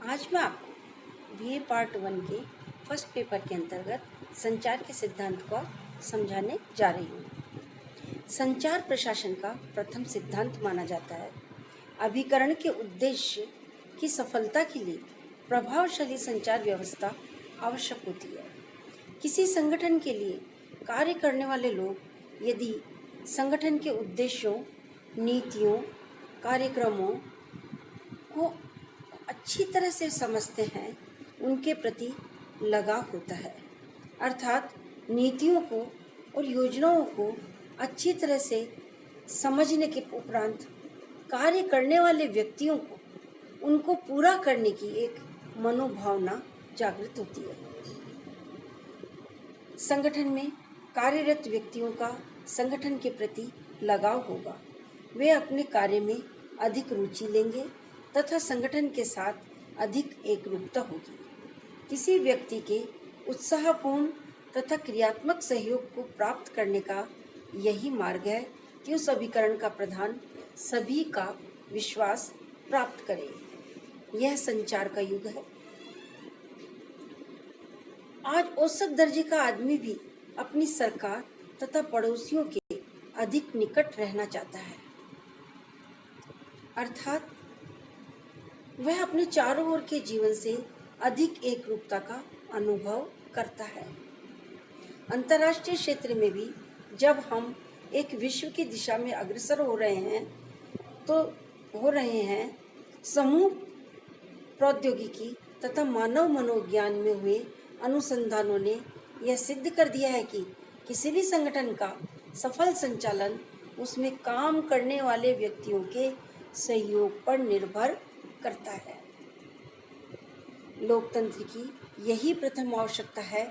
आज मैं आपको बीए पार्ट 1 के फर्स्ट पेपर के अंतर्गत संचार के सिद्धांत को समझाने जा रही हूँ। संचार प्रशासन का प्रथम सिद्धांत माना जाता है। अभिकरण के उद्देश्य की सफलता के लिए प्रभावशाली संचार व्यवस्था आवश्यक होती है। किसी संगठन के लिए कार्य करने वाले लोग यदि संगठन के उद्देश्यों, नीतियों, कार्यक्रमों को अच्छी तरह से समझते हैं, उनके प्रति लगाव होता है, अर्थात नीतियों को और योजनाओं को अच्छी तरह से समझने के उपरांत कार्य करने वाले व्यक्तियों को उनको पूरा करने की एक मनोभावना जागृत होती है। संगठन में कार्यरत व्यक्तियों का संगठन के प्रति लगाव होगा। वे अपने कार्य में अधिक रुचि लेंगे तथा संगठन के साथ अधिक एकरूपता होगी। किसी व्यक्ति के उत्साहपूर्ण तथा क्रियात्मक सहयोग को प्राप्त करने का यही मार्ग है कि उस अभिकरण का प्रधान सभी का विश्वास प्राप्त करे। यह संचार का युग है। आज औसत दर्जे का आदमी भी अपनी सरकार तथा पड़ोसियों के अधिक निकट रहना चाहता है, अर्थात वह अपने चारों ओर के जीवन से अधिक एकरूपता का अनुभव करता है। अंतर्राष्ट्रीय क्षेत्र में भी जब हम एक विश्व की दिशा में अग्रसर हो रहे हैं, समूह प्रौद्योगिकी तथा मानव मनोविज्ञान में हुए अनुसंधानों ने यह सिद्ध कर दिया है कि किसी भी संगठन का सफल संचालन उसमें काम करने वाले व्यक्तियों के सहयोग पर निर्भर करता है। लोकतंत्र की यही प्रथम आवश्यकता है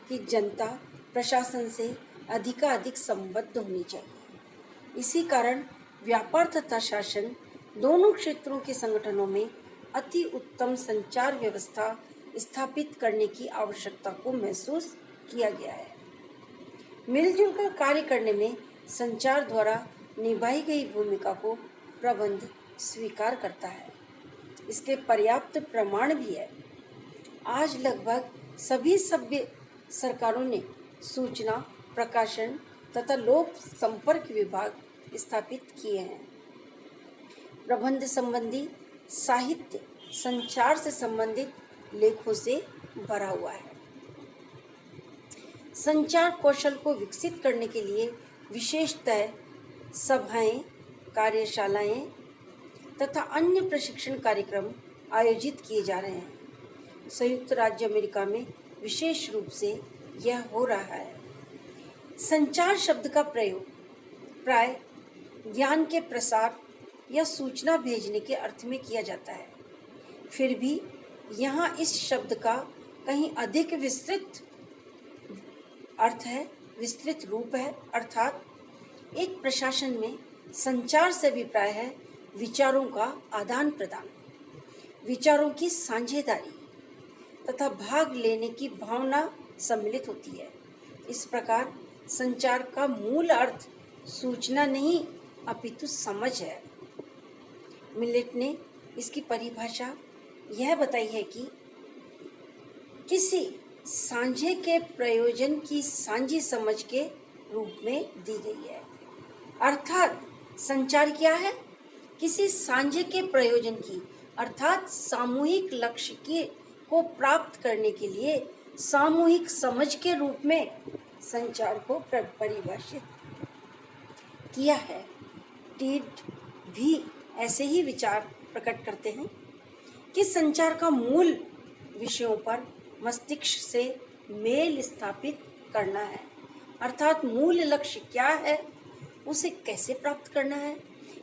कि जनता प्रशासन से अधिकाधिक संबद्ध होनी चाहिए। इसी कारण व्यापार तथा शासन दोनों क्षेत्रों के संगठनों में अति उत्तम संचार व्यवस्था स्थापित करने की आवश्यकता को महसूस किया गया है। मिलजुल कर कार्य करने में संचार द्वारा निभाई गई भूमिका को प्रबंध स्वीकार करता है। इसके पर्याप्त प्रमाण भी है। आज लगभग सभी सभ्य सरकारों ने सूचना, प्रकाशन तथा लोक संपर्क विभाग स्थापित किए हैं। प्रबंध संबंधी साहित्य संचार से संबंधित लेखों से भरा हुआ है। संचार कौशल को विकसित करने के लिए विशेषतः सभाएं, कार्यशालाएं तथा अन्य प्रशिक्षण कार्यक्रम आयोजित किए जा रहे हैं। संयुक्त राज्य अमेरिका में विशेष रूप से यह हो रहा है। संचार शब्द का प्रयोग प्राय ज्ञान के प्रसार या सूचना भेजने के अर्थ में किया जाता है। फिर भी यहाँ इस शब्द का कहीं अधिक विस्तृत अर्थ है, विस्तृत रूप है, अर्थात एक प्रशासन में संचार से अभिप्राय है विचारों का आदान प्रदान, विचारों की साझेदारी तथा भाग लेने की भावना सम्मिलित होती है। इस प्रकार संचार का मूल अर्थ सूचना नहीं अपितु समझ है। मिलेट ने इसकी परिभाषा यह बताई है कि किसी साझे के प्रयोजन की साझी समझ के रूप में दी गई है। अर्थात संचार क्या है? किसी साझे के प्रयोजन की अर्थात सामूहिक लक्ष्य को प्राप्त करने के लिए सामूहिक समझ के रूप में संचार को परिभाषित किया है। टीड भी ऐसे ही विचार प्रकट करते हैं कि संचार का मूल विषयों पर मस्तिष्क से मेल स्थापित करना है, अर्थात मूल लक्ष्य क्या है, उसे कैसे प्राप्त करना है,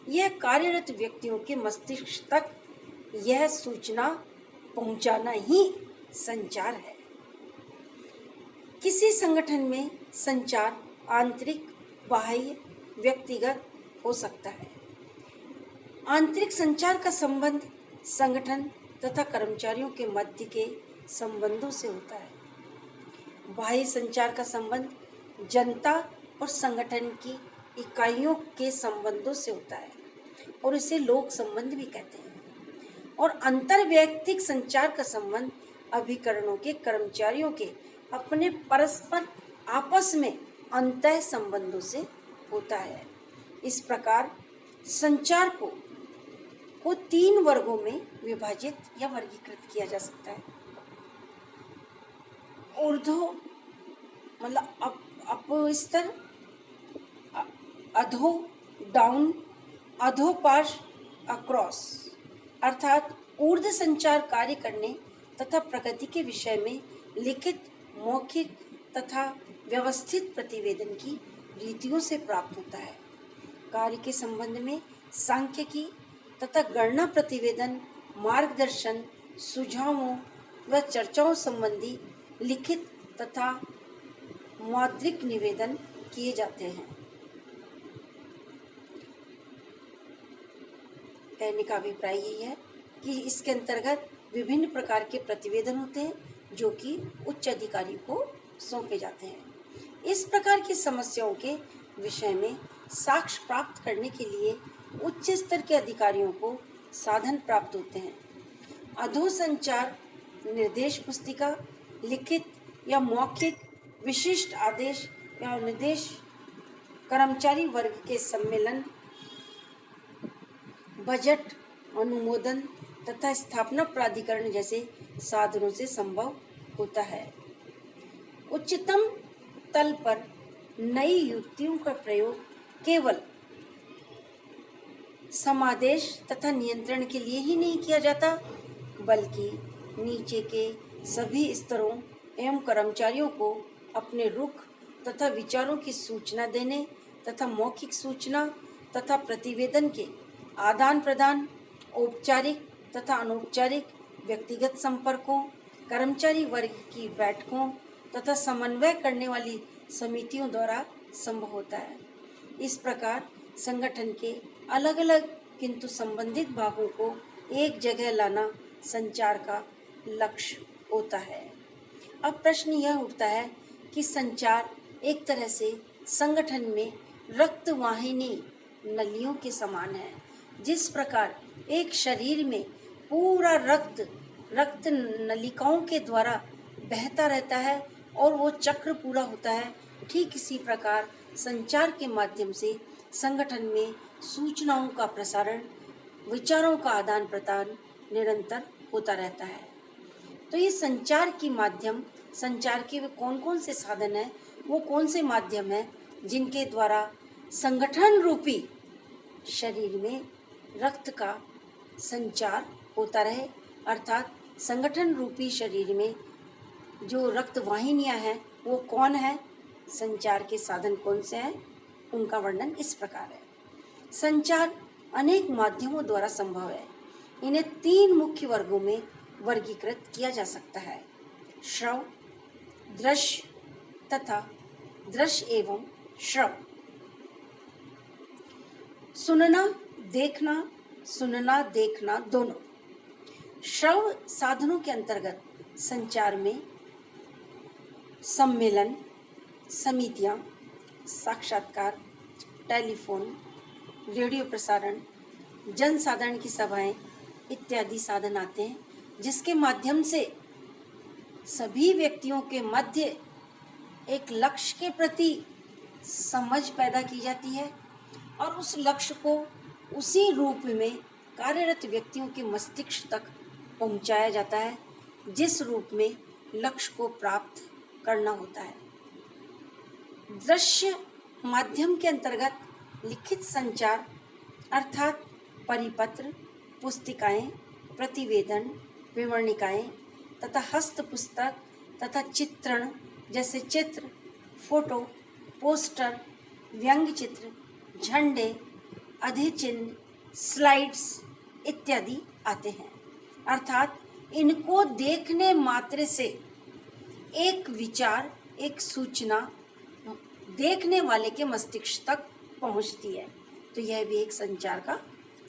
यह कार्यरत व्यक्तियों के मस्तिष्क तक यह सूचना पहुंचाना ही संचार है। किसी संगठन में संचार आंतरिक, बाह्य, व्यक्तिगत हो सकता है। आंतरिक संचार का संबंध संगठन तथा कर्मचारियों के मध्य के संबंधों से होता है। बाह्य संचार का संबंध जनता और संगठन की इकाइयों के संबंधों से होता है और इसे लोक संबंध भी कहते हैं। और अंतर्वैयक्तिक संचार का संबंध अभिकरणों के कर्मचारियों के अपने परस्पर आपस में अंतः संबंधों से होता है। इस प्रकार संचार को 3 वर्गों में विभाजित या वर्गीकृत किया जा सकता है। ऊर्ध्व मतलब अप स्तर, अधो डाउन, अधोपार्श्व अक्रॉस, अर्थात ऊर्ध्व संचार कार्य करने तथा प्रगति के विषय में लिखित, मौखिक तथा व्यवस्थित प्रतिवेदन की रीतियों से प्राप्त होता है। कार्य के संबंध में सांख्यिकी तथा गणना प्रतिवेदन, मार्गदर्शन, सुझावों व चर्चाओं संबंधी लिखित तथा मौद्रिक निवेदन किए जाते हैं। कहने का अभिप्राय यही है कि इसके अंतर्गत विभिन्न प्रकार के प्रतिवेदन होते हैं जो कि उच्च अधिकारी को सौंपे जाते हैं। इस प्रकार की समस्याओं के विषय में साक्ष्य प्राप्त करने के लिए उच्च स्तर के अधिकारियों को साधन प्राप्त होते हैं। अधोसंचार निर्देश पुस्तिका, लिखित या मौखिक विशिष्ट आदेश या निर्देश, कर्मचारी वर्ग के सम्मेलन, बजट अनुमोदन तथा स्थापना प्राधिकरण जैसे साधनों से संभव होता है। उच्चतम तल पर नई युक्तियों का प्रयोग केवल समादेश तथा नियंत्रण के लिए ही नहीं किया जाता, बल्कि नीचे के सभी स्तरों एवं कर्मचारियों को अपने रुख तथा विचारों की सूचना देने तथा मौखिक सूचना तथा प्रतिवेदन के आदान प्रदान, औपचारिक तथा अनौपचारिक व्यक्तिगत संपर्कों, कर्मचारी वर्ग की बैठकों तथा समन्वय करने वाली समितियों द्वारा संभव होता है। इस प्रकार संगठन के अलग अलग किंतु संबंधित भागों को एक जगह लाना संचार का लक्ष्य होता है। अब प्रश्न यह उठता है कि संचार एक तरह से संगठन में रक्तवाहिनी नलियों के समान है। जिस प्रकार एक शरीर में पूरा रक्त नलिकाओं के द्वारा बहता रहता है और वो चक्र पूरा होता है, ठीक इसी प्रकार संचार के माध्यम से संगठन में सूचनाओं का प्रसारण, विचारों का आदान प्रदान निरंतर होता रहता है। तो ये संचार के कौन कौन से साधन हैं, वो कौन से माध्यम हैं जिनके द्वारा संगठन रूपी शरीर में रक्त का संचार होता रहे, अर्थात संगठन रूपी शरीर में जो रक्त वाहिनियाँ हैं वो कौन है, संचार के साधन कौन से हैं, उनका वर्णन इस प्रकार है। संचार अनेक माध्यमों द्वारा संभव है। इन्हें 3 मुख्य वर्गों में वर्गीकृत किया जा सकता है: श्रव, दृश्य तथा दृश्य एवं श्रव। सुनना देखना दोनों। श्रव साधनों के अंतर्गत संचार में सम्मेलन, समितियां, साक्षात्कार, टेलीफोन, रेडियो प्रसारण, जनसाधारण की सभाएं इत्यादि साधन आते हैं, जिसके माध्यम से सभी व्यक्तियों के मध्य एक लक्ष्य के प्रति समझ पैदा की जाती है और उस लक्ष्य को उसी रूप में कार्यरत व्यक्तियों के मस्तिष्क तक पहुंचाया जाता है जिस रूप में लक्ष्य को प्राप्त करना होता है। दृश्य माध्यम के अंतर्गत लिखित संचार अर्थात परिपत्र, पुस्तिकाएं, प्रतिवेदन, विवरणिकाएं तथा हस्त पुस्तक तथा चित्रण जैसे चित्र, फोटो, पोस्टर, व्यंग्य चित्र, झंडे, अधिचिह्न, स्लाइड्स इत्यादि आते हैं। अर्थात इनको देखने मात्र से एक विचार, एक सूचना देखने वाले के मस्तिष्क तक पहुंचती है, तो यह भी एक संचार का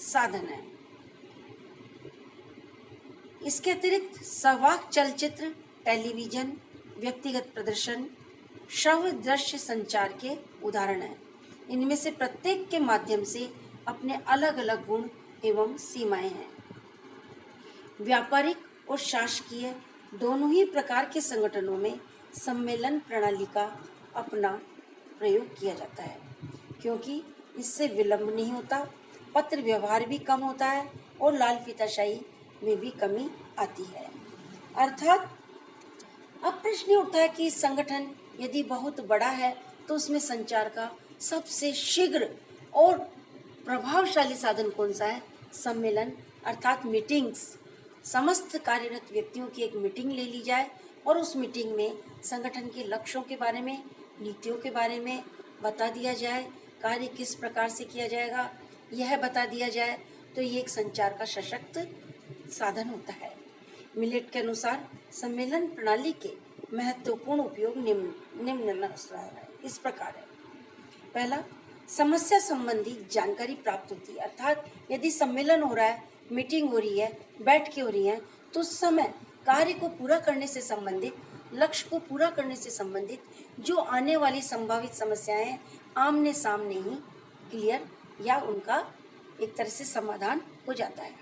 साधन है। इसके अतिरिक्त सहवाक चलचित्र, टेलीविजन, व्यक्तिगत प्रदर्शन, श्रव्य दृश्य संचार के उदाहरण हैं। इनमें से प्रत्येक के माध्यम से अपने अलग अलग गुण एवं सीमाएं हैं। व्यापारिक और शासकीय दोनों ही प्रकार के संगठनों में सम्मेलन प्रणाली का अपना प्रयोग किया जाता है, क्योंकि इससे विलंब नहीं होता, पत्र व्यवहार भी कम होता है और लाल फीताशाही में भी कमी आती है। अर्थात अब प्रश्न ये उठता है कि संगठन यदि बहुत बड़ा है तो उसमें संचार का सबसे शीघ्र और प्रभावशाली साधन कौन सा है? सम्मेलन अर्थात मीटिंग्स। समस्त कार्यरत व्यक्तियों की एक मीटिंग ले ली जाए और उस मीटिंग में संगठन के लक्ष्यों के बारे में, नीतियों के बारे में बता दिया जाए, कार्य किस प्रकार से किया जाएगा यह बता दिया जाए, तो ये एक संचार का सशक्त साधन होता है। मिलेट के अनुसार सम्मेलन प्रणाली के महत्वपूर्ण उपयोग निम्नानुसार इस प्रकार है। पहला, समस्या संबंधी जानकारी प्राप्त होती है। अर्थात यदि सम्मेलन हो रहा है, मीटिंग हो रही है, बैठकें हो रही हैं, तो उस समय कार्य को पूरा करने से संबंधित, लक्ष्य को पूरा करने से संबंधित जो आने वाली संभावित समस्याएं आमने सामने ही क्लियर या उनका एक तरह से समाधान हो जाता है।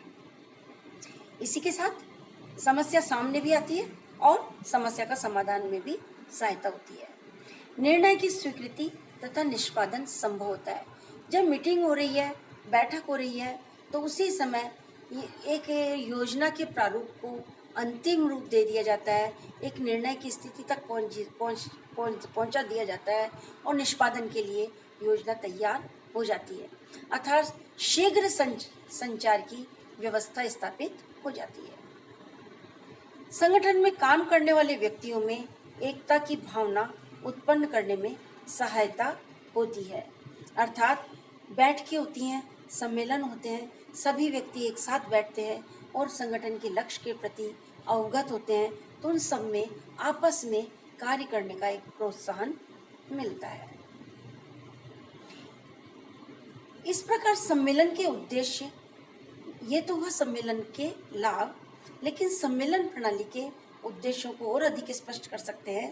इसी के साथ समस्या सामने भी आती है और समस्या का समाधान में भी सहायता होती है। निर्णय की स्वीकृति तथा निष्पादन संभव होता है। जब मीटिंग हो रही है, बैठक हो रही है, तो उसी समय एक योजना के प्रारूप को अंतिम रूप दे दिया जाता है, एक निर्णय की स्थिति तक पहुंचा दिया जाता है और निष्पादन के लिए योजना तैयार हो जाती है। अर्थात शीघ्र संचार की व्यवस्था स्थापित हो जाती है। संगठन में काम करने वाले व्यक्तियों में एकता की भावना उत्पन्न करने में सहायता होती है। अर्थात बैठकें होती हैं, सम्मेलन होते हैं, सभी व्यक्ति एक साथ बैठते हैं और संगठन के लक्ष्य के प्रति अवगत होते हैं, तो उन सब में आपस में कार्य करने का एक प्रोत्साहन मिलता है। इस प्रकार सम्मेलन के उद्देश्य, ये तो हुआ सम्मेलन के लाभ, लेकिन सम्मेलन प्रणाली के उद्देश्यों को और अधिक स्पष्ट कर सकते हैं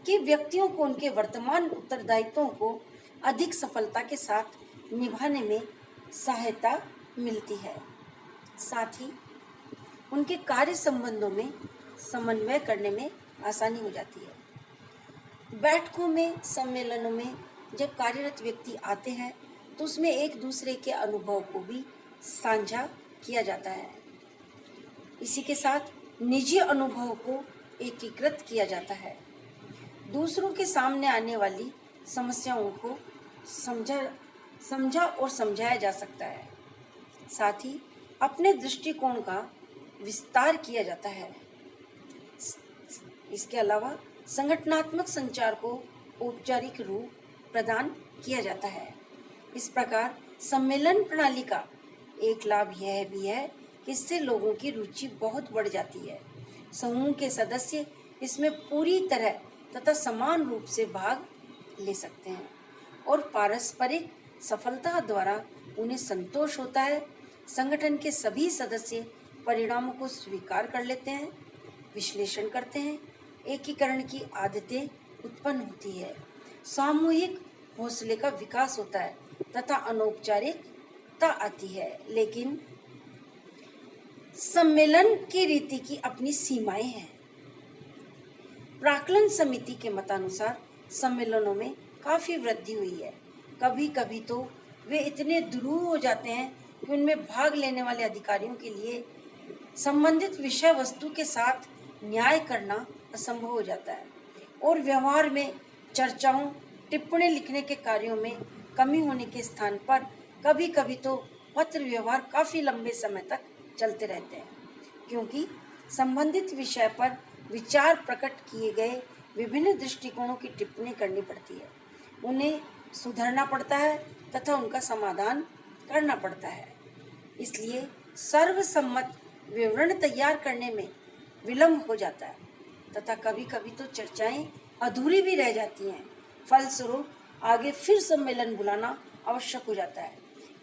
कि व्यक्तियों को उनके वर्तमान उत्तरदायित्वों को अधिक सफलता के साथ निभाने में सहायता मिलती है। साथ ही उनके कार्य संबंधों में समन्वय करने में आसानी हो जाती है। बैठकों में, सम्मेलनों में जब कार्यरत व्यक्ति आते हैं तो उसमें एक दूसरे के अनुभव को भी साझा किया जाता है। इसी के साथ निजी अनुभव को एकीकृत किया जाता है। दूसरों के सामने आने वाली समस्याओं को समझा और समझाया जा सकता है। साथ ही अपने दृष्टिकोण का विस्तार किया जाता है। इसके अलावा संगठनात्मक संचार को औपचारिक रूप प्रदान किया जाता है। इस प्रकार सम्मेलन प्रणाली का एक लाभ यह भी है कि इससे लोगों की रुचि बहुत बढ़ जाती है। समूह के सदस्य इसमें पूरी तरह तथा समान रूप से भाग ले सकते हैं और पारस्परिक सफलता द्वारा उन्हें संतोष होता है। संगठन के सभी सदस्य परिणामों को स्वीकार कर लेते हैं, विश्लेषण करते हैं, एकीकरण की आदतें उत्पन्न होती है, सामूहिक हौसले का विकास होता है तथा अनौपचारिकता आती है। लेकिन सम्मेलन की रीति की अपनी सीमाएं हैं। प्राक्कलन समिति के मतानुसार सम्मेलनों में काफी वृद्धि हुई है। कभी कभी तो वे इतने दुरूह हो जाते हैं कि उनमें भाग लेने वाले अधिकारियों के लिए संबंधित विषय वस्तु के साथ न्याय करना असंभव हो जाता है और व्यवहार में चर्चाओं, टिप्पणी लिखने के कार्यों में कमी होने के स्थान पर कभी कभी तो पत्र व्यवहार काफी लंबे समय तक चलते रहते हैं, क्योंकि संबंधित विषय पर विचार प्रकट किए गए विभिन्न दृष्टिकोणों की टिप्पणी करनी पड़ती है, उन्हें सुधारना पड़ता है तथा उनका समाधान करना पड़ता है। इसलिए सर्वसम्मत विवरण तैयार करने में विलंब हो जाता है तथा कभी कभी तो चर्चाएं अधूरी भी रह जाती हैं। फलस्वरूप आगे फिर सम्मेलन बुलाना आवश्यक हो जाता है।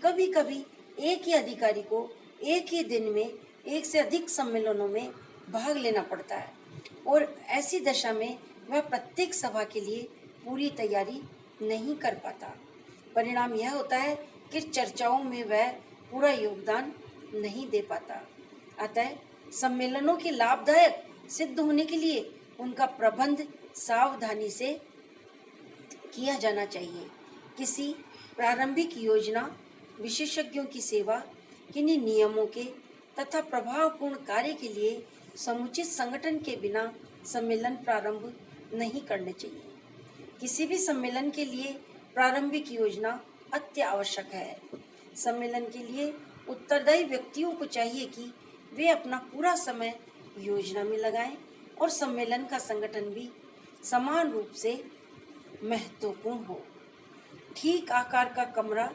कभी कभी एक ही अधिकारी को एक ही दिन में एक से अधिक सम्मेलनों में भाग लेना पड़ता है और ऐसी दशा में वह प्रत्येक सभा के लिए पूरी तैयारी नहीं कर पाता। परिणाम यह होता है कि चर्चाओं में वह पूरा योगदान नहीं दे पाता। अतः सम्मेलनों के लाभदायक सिद्ध होने के लिए उनका प्रबंध सावधानी से किया जाना चाहिए। किसी प्रारंभिक योजना, विशेषज्ञों की सेवा, किन्हीं नियमों के तथा प्रभावपूर्ण कार्य के लिए समुचित संगठन के बिना सम्मेलन प्रारंभ नहीं करने चाहिए। किसी भी सम्मेलन के लिए प्रारंभिक योजना अति आवश्यक है। सम्मेलन के लिए उत्तरदायी व्यक्तियों को चाहिए कि वे अपना पूरा समय योजना में लगाएं और सम्मेलन का संगठन भी समान रूप से महत्वपूर्ण हो। ठीक आकार का कमरा,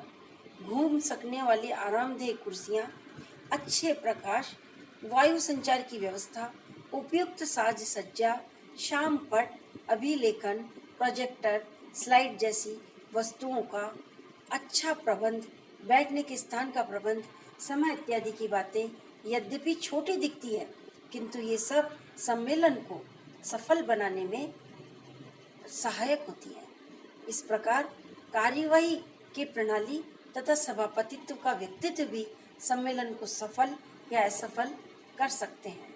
घूम सकने वाली आरामदेह कुर्सियां, अच्छे प्रकाश, वायु संचार की व्यवस्था, उपयुक्त साज सज्जा, शाम पट, अभिलेखन, प्रोजेक्टर, स्लाइड जैसी वस्तुओं का अच्छा प्रबंध, बैठने के स्थान का प्रबंध, समय इत्यादि की बातें यद्यपि छोटी दिखती है, किंतु ये सब सम्मेलन को सफल बनाने में सहायक होती है। इस प्रकार कार्यवाही की प्रणाली तथा सभापतित्व का व्यक्तित्व भी सम्मेलन को सफल या असफल कर सकते हैं।